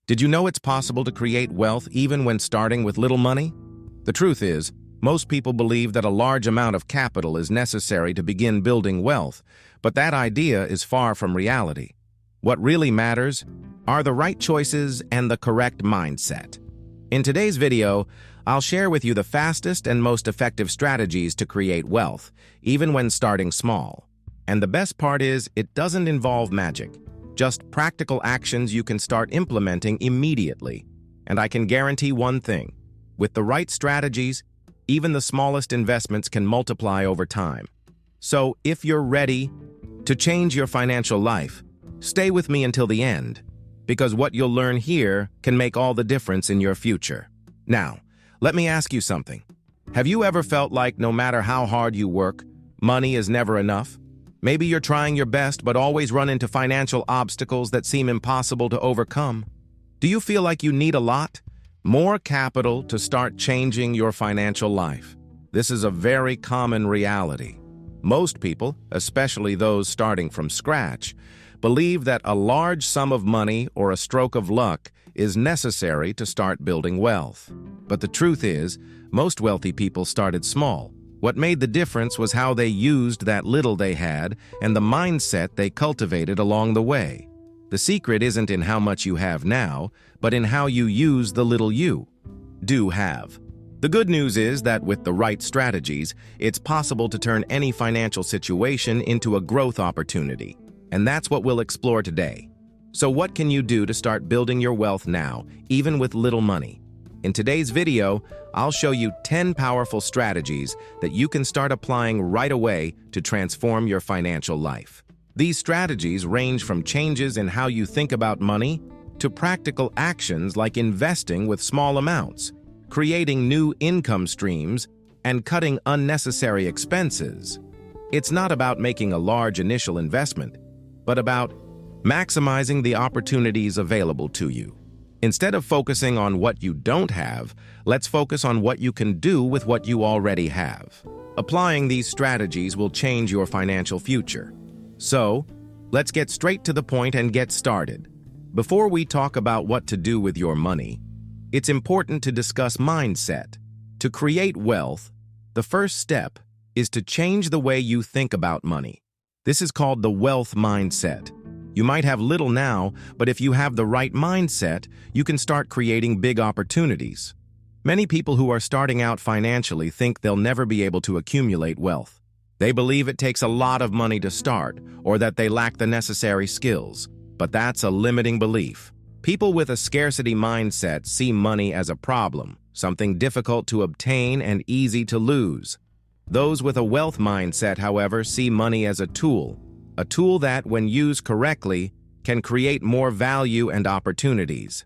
Did you know it's possible to create wealth even when starting with little money? The truth is, most people believe that a large amount of capital is necessary to begin building wealth, but that idea is far from reality. What really matters are the right choices and the correct mindset. In today's video, I'll share with you the fastest and most effective strategies to create wealth, even when starting small. And the best part is, it doesn't involve magic. Just practical actions you can start implementing immediately. And I can guarantee one thing. With the right strategies, even the smallest investments can multiply over time. So, if you're ready to change your financial life, stay with me until the end, because what you'll learn here can make all the difference in your future. Now, let me ask you something. Have you ever felt like no matter how hard you work, money is never enough? Maybe you're trying your best but always run into financial obstacles that seem impossible to overcome. Do you feel like you need a lot? More capital to start changing your financial life? This is a very common reality. Most people, especially those starting from scratch, believe that a large sum of money or a stroke of luck is necessary to start building wealth. But the truth is, most wealthy people started small. What made the difference was how they used that little they had and the mindset they cultivated along the way. The secret isn't in how much you have now, but in how you use the little you do have. The good news is that with the right strategies, it's possible to turn any financial situation into a growth opportunity. And that's what we'll explore today. So what can you do to start building your wealth now, even with little money? In today's video, I'll show you 10 powerful strategies that you can start applying right away to transform your financial life. These strategies range from changes in how you think about money to practical actions like investing with small amounts, creating new income streams, and cutting unnecessary expenses. It's not about making a large initial investment, but about maximizing the opportunities available to you. Instead of focusing on what you don't have, let's focus on what you can do with what you already have. Applying these strategies will change your financial future. So, let's get straight to the point and get started. Before we talk about what to do with your money, it's important to discuss mindset. To create wealth, the first step is to change the way you think about money. This is called the wealth mindset. You might have little now, but if you have the right mindset, you can start creating big opportunities. Many people who are starting out financially think they'll never be able to accumulate wealth. They believe it takes a lot of money to start, or that they lack the necessary skills. But that's a limiting belief. People with a scarcity mindset see money as a problem, something difficult to obtain and easy to lose. Those with a wealth mindset, however, see money as a tool that, when used correctly, can create more value and opportunities.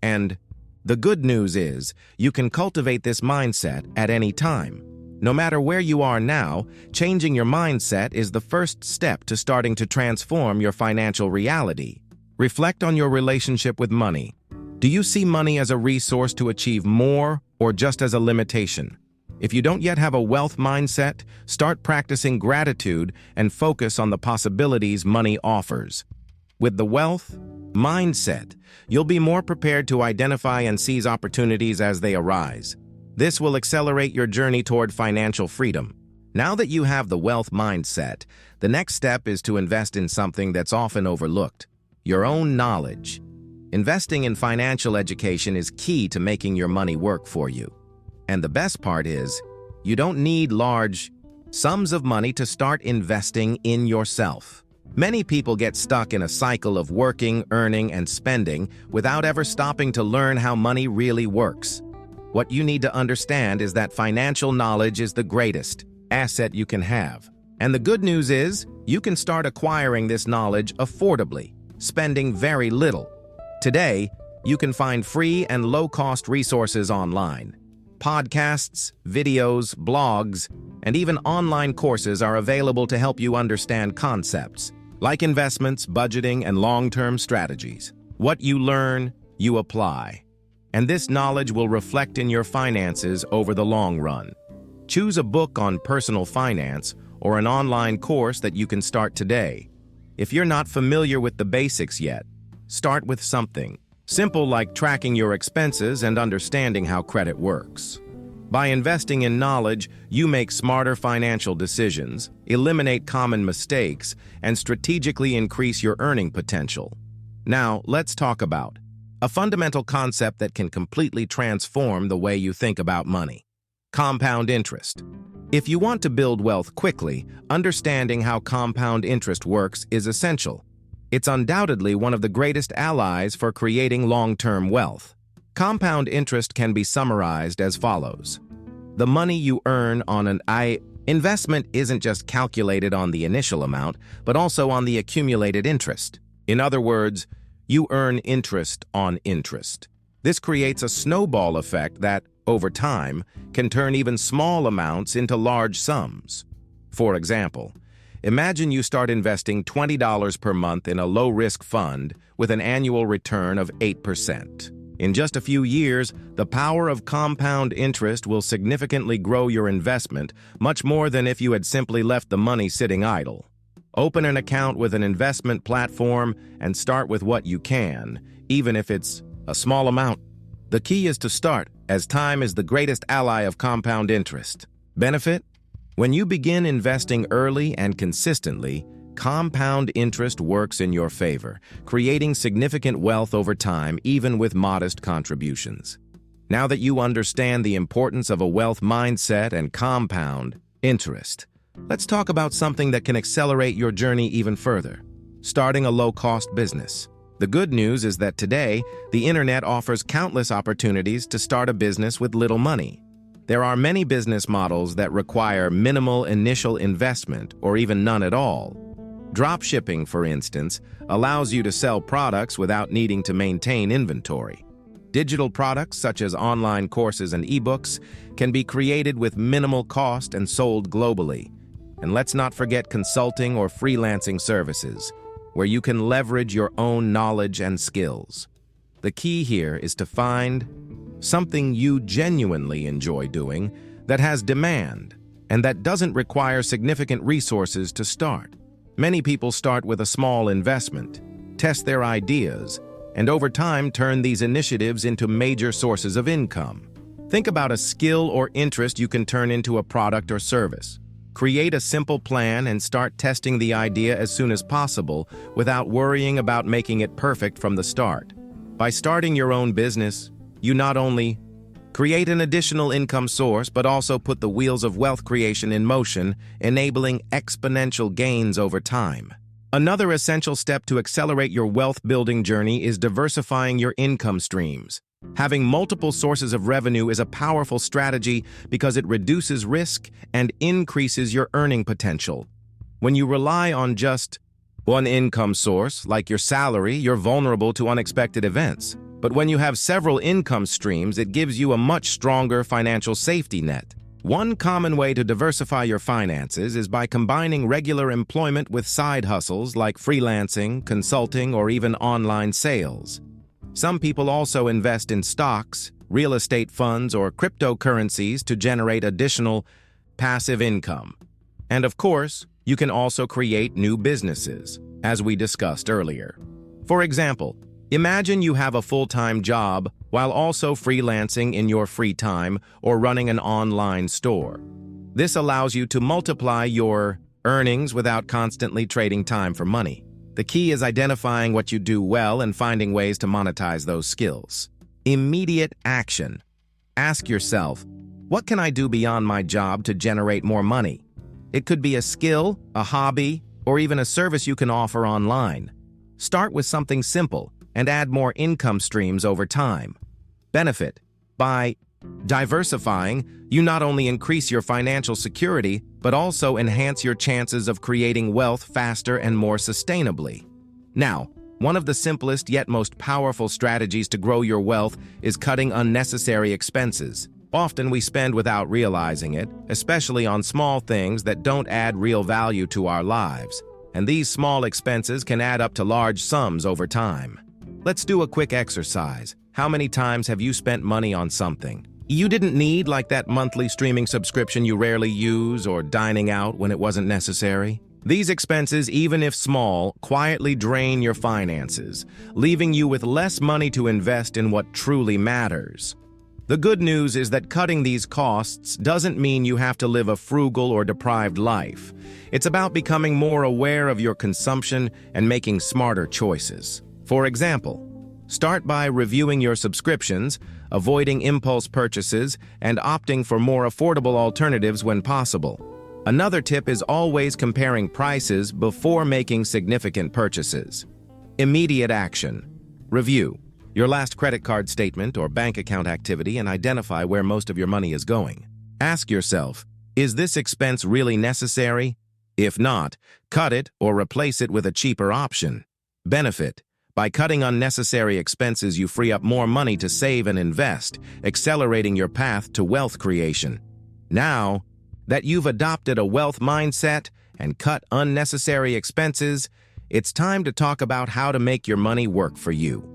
And the good news is, you can cultivate this mindset at any time. No matter where you are now, changing your mindset is the first step to starting to transform your financial reality. Reflect on your relationship with money. Do you see money as a resource to achieve more or just as a limitation? If you don't yet have a wealth mindset, start practicing gratitude and focus on the possibilities money offers. With the wealth mindset, you'll be more prepared to identify and seize opportunities as they arise. This will accelerate your journey toward financial freedom. Now that you have the wealth mindset, the next step is to invest in something that's often overlooked: your own knowledge. Investing in financial education is key to making your money work for you. And the best part is, you don't need large sums of money to start investing in yourself. Many people get stuck in a cycle of working, earning, and spending without ever stopping to learn how money really works. What you need to understand is that financial knowledge is the greatest asset you can have. And the good news is, you can start acquiring this knowledge affordably, spending very little. Today, you can find free and low-cost resources online. Podcasts, videos, blogs, and even online courses are available to help you understand concepts like investments, budgeting, and long-term strategies. What you learn, you apply. And this knowledge will reflect in your finances over the long run. Choose a book on personal finance or an online course that you can start today. If you're not familiar with the basics yet, start with something Simple like tracking your expenses and understanding how credit works. By investing in knowledge, you make smarter financial decisions, eliminate common mistakes, and strategically increase your earning potential. Now, let's talk about a fundamental concept that can completely transform the way you think about money: compound interest. If you want to build wealth quickly, understanding how compound interest works is essential. It's undoubtedly one of the greatest allies for creating long-term wealth. Compound interest can be summarized as follows. The money you earn on an investment isn't just calculated on the initial amount, but also on the accumulated interest. In other words, you earn interest on interest. This creates a snowball effect that, over time, can turn even small amounts into large sums. For example, imagine you start investing $20 per month in a low-risk fund with an annual return of 8%. In just a few years, the power of compound interest will significantly grow your investment, much more than if you had simply left the money sitting idle. Open an account with an investment platform and start with what you can, even if it's a small amount. The key is to start, as time is the greatest ally of compound interest. Benefit? When you begin investing early and consistently, compound interest works in your favor, creating significant wealth over time even with modest contributions. Now that you understand the importance of a wealth mindset and compound interest, let's talk about something that can accelerate your journey even further: starting a low-cost business. The good news is that today, the internet offers countless opportunities to start a business with little money. There are many business models that require minimal initial investment or even none at all. Dropshipping, for instance, allows you to sell products without needing to maintain inventory. Digital products such as online courses and ebooks can be created with minimal cost and sold globally. And let's not forget consulting or freelancing services, where you can leverage your own knowledge and skills. The key here is to find something you genuinely enjoy doing that has demand and that doesn't require significant resources to start. Many people start with a small investment, test their ideas, and over time turn these initiatives into major sources of income. Think about a skill or interest you can turn into a product or service. Create a simple plan and start testing the idea as soon as possible without worrying about making it perfect from the start. By starting your own business, you not only create an additional income source, but also put the wheels of wealth creation in motion, enabling exponential gains over time. Another essential step to accelerate your wealth-building journey is diversifying your income streams. Having multiple sources of revenue is a powerful strategy because it reduces risk and increases your earning potential. When you rely on just one income source, like your salary, you're vulnerable to unexpected events. But when you have several income streams, it gives you a much stronger financial safety net. One common way to diversify your finances is by combining regular employment with side hustles like freelancing, consulting, or even online sales. Some people also invest in stocks, real estate funds, or cryptocurrencies to generate additional passive income. And of course, you can also create new businesses, as we discussed earlier. For example, imagine you have a full-time job while also freelancing in your free time or running an online store. This allows you to multiply your earnings without constantly trading time for money. The key is identifying what you do well and finding ways to monetize those skills. Immediate action. Ask yourself, what can I do beyond my job to generate more money? It could be a skill, a hobby, or even a service you can offer online. Start with something simple and add more income streams over time. Benefit. By diversifying, you not only increase your financial security, but also enhance your chances of creating wealth faster and more sustainably. Now, one of the simplest yet most powerful strategies to grow your wealth is cutting unnecessary expenses. Often we spend without realizing it, especially on small things that don't add real value to our lives. And these small expenses can add up to large sums over time. Let's do a quick exercise. How many times have you spent money on something you didn't need, like that monthly streaming subscription you rarely use or dining out when it wasn't necessary? These expenses, even if small, quietly drain your finances, leaving you with less money to invest in what truly matters. The good news is that cutting these costs doesn't mean you have to live a frugal or deprived life. It's about becoming more aware of your consumption and making smarter choices. For example, start by reviewing your subscriptions, avoiding impulse purchases, and opting for more affordable alternatives when possible. Another tip is always comparing prices before making significant purchases. Immediate action. Review your last credit card statement or bank account activity and identify where most of your money is going. Ask yourself, is this expense really necessary? If not, cut it or replace it with a cheaper option. Benefit. By cutting unnecessary expenses, you free up more money to save and invest, accelerating your path to wealth creation. Now that you've adopted a wealth mindset and cut unnecessary expenses, it's time to talk about how to make your money work for you.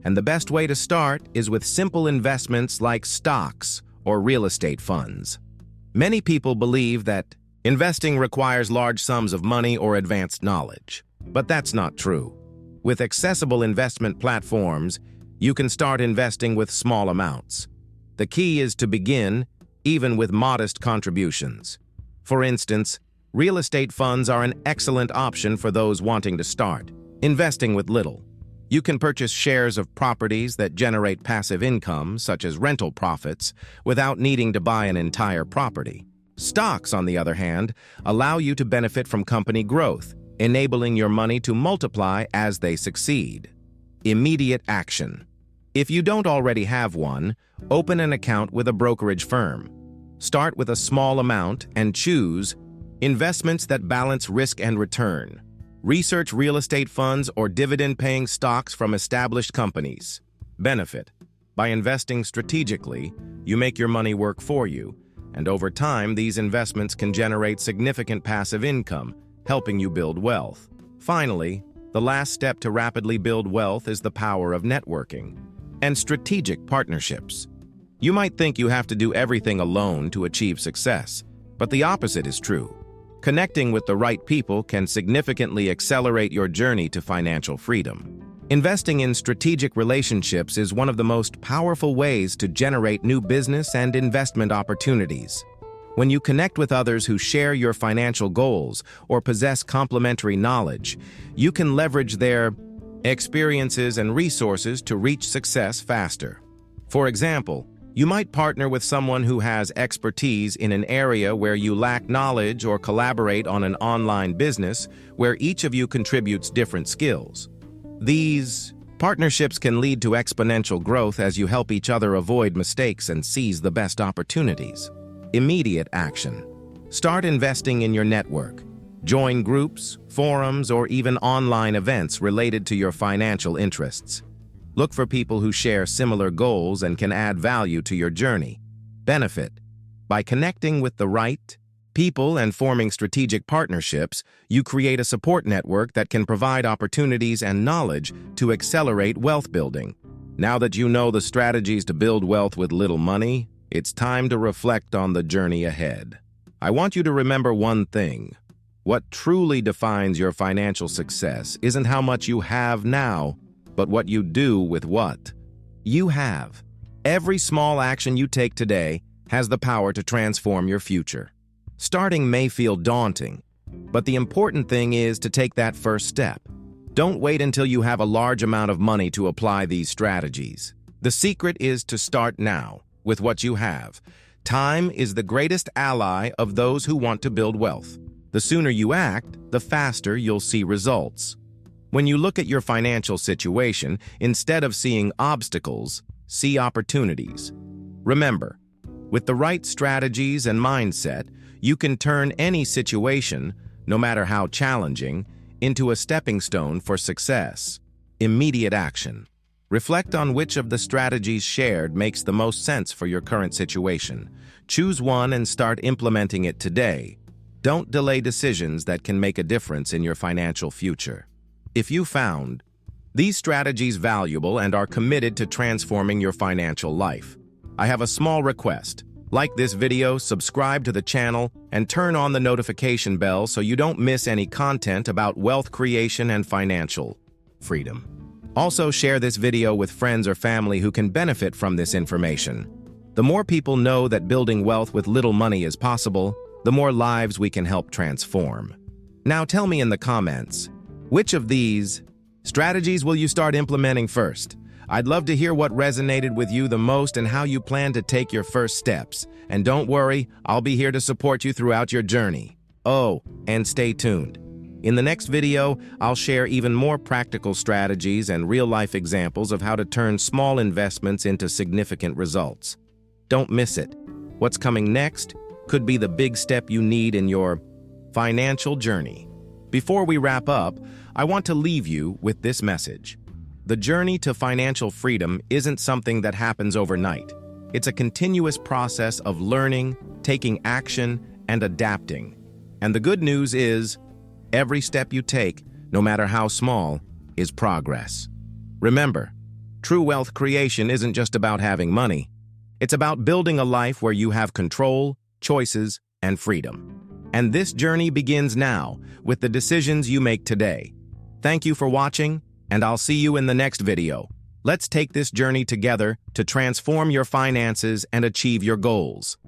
And the best way to start is with simple investments like stocks or real estate funds. Many people believe that investing requires large sums of money or advanced knowledge, but that's not true. With accessible investment platforms, you can start investing with small amounts. The key is to begin, even with modest contributions. For instance, real estate funds are an excellent option for those wanting to start, investing with little. You can purchase shares of properties that generate passive income, such as rental profits, without needing to buy an entire property. Stocks, on the other hand, allow you to benefit from company growth, enabling your money to multiply as they succeed. Immediate action. If you don't already have one, open an account with a brokerage firm. Start with a small amount and choose investments that balance risk and return. Research real estate funds or dividend-paying stocks from established companies. Benefit. By investing strategically, you make your money work for you, and over time, these investments can generate significant passive income, helping you build wealth. Finally, the last step to rapidly build wealth is the power of networking and strategic partnerships. You might think you have to do everything alone to achieve success, but the opposite is true. Connecting with the right people can significantly accelerate your journey to financial freedom. Investing in strategic relationships is one of the most powerful ways to generate new business and investment opportunities. When you connect with others who share your financial goals or possess complementary knowledge, you can leverage their experiences and resources to reach success faster. For example, you might partner with someone who has expertise in an area where you lack knowledge or collaborate on an online business where each of you contributes different skills. These partnerships can lead to exponential growth as you help each other avoid mistakes and seize the best opportunities. Immediate action. Start investing in your network. Join groups, forums, or even online events related to your financial interests. Look for people who share similar goals and can add value to your journey. Benefit. By connecting with the right people and forming strategic partnerships, you create a support network that can provide opportunities and knowledge to accelerate wealth building. Now that you know the strategies to build wealth with little money, it's time to reflect on the journey ahead. I want you to remember one thing. What truly defines your financial success isn't how much you have now, but what you do with what you have. Every small action you take today has the power to transform your future. Starting may feel daunting, but the important thing is to take that first step. Don't wait until you have a large amount of money to apply these strategies. The secret is to start now with what you have. Time is the greatest ally of those who want to build wealth. The sooner you act, the faster you'll see results. When you look at your financial situation, instead of seeing obstacles, see opportunities. Remember, with the right strategies and mindset, you can turn any situation, no matter how challenging, into a stepping stone for success. Immediate action. Reflect on which of the strategies shared makes the most sense for your current situation. Choose one and start implementing it today. Don't delay decisions that can make a difference in your financial future. If you found these strategies valuable and are committed to transforming your financial life, I have a small request. Like this video, subscribe to the channel, and turn on the notification bell so you don't miss any content about wealth creation and financial freedom. Also, share this video with friends or family who can benefit from this information. The more people know that building wealth with little money is possible, the more lives we can help transform. Now tell me in the comments, which of these strategies will you start implementing first? I'd love to hear what resonated with you the most and how you plan to take your first steps. And don't worry, I'll be here to support you throughout your journey. Oh, and stay tuned. In the next video, I'll share even more practical strategies and real-life examples of how to turn small investments into significant results. Don't miss it. What's coming next could be the big step you need in your financial journey. Before we wrap up, I want to leave you with this message. The journey to financial freedom isn't something that happens overnight. It's a continuous process of learning, taking action, and adapting. And the good news is, every step you take, no matter how small, is progress. Remember, true wealth creation isn't just about having money. It's about building a life where you have control, choices, and freedom. And this journey begins now with the decisions you make today. Thank you for watching, and I'll see you in the next video. Let's take this journey together to transform your finances and achieve your goals.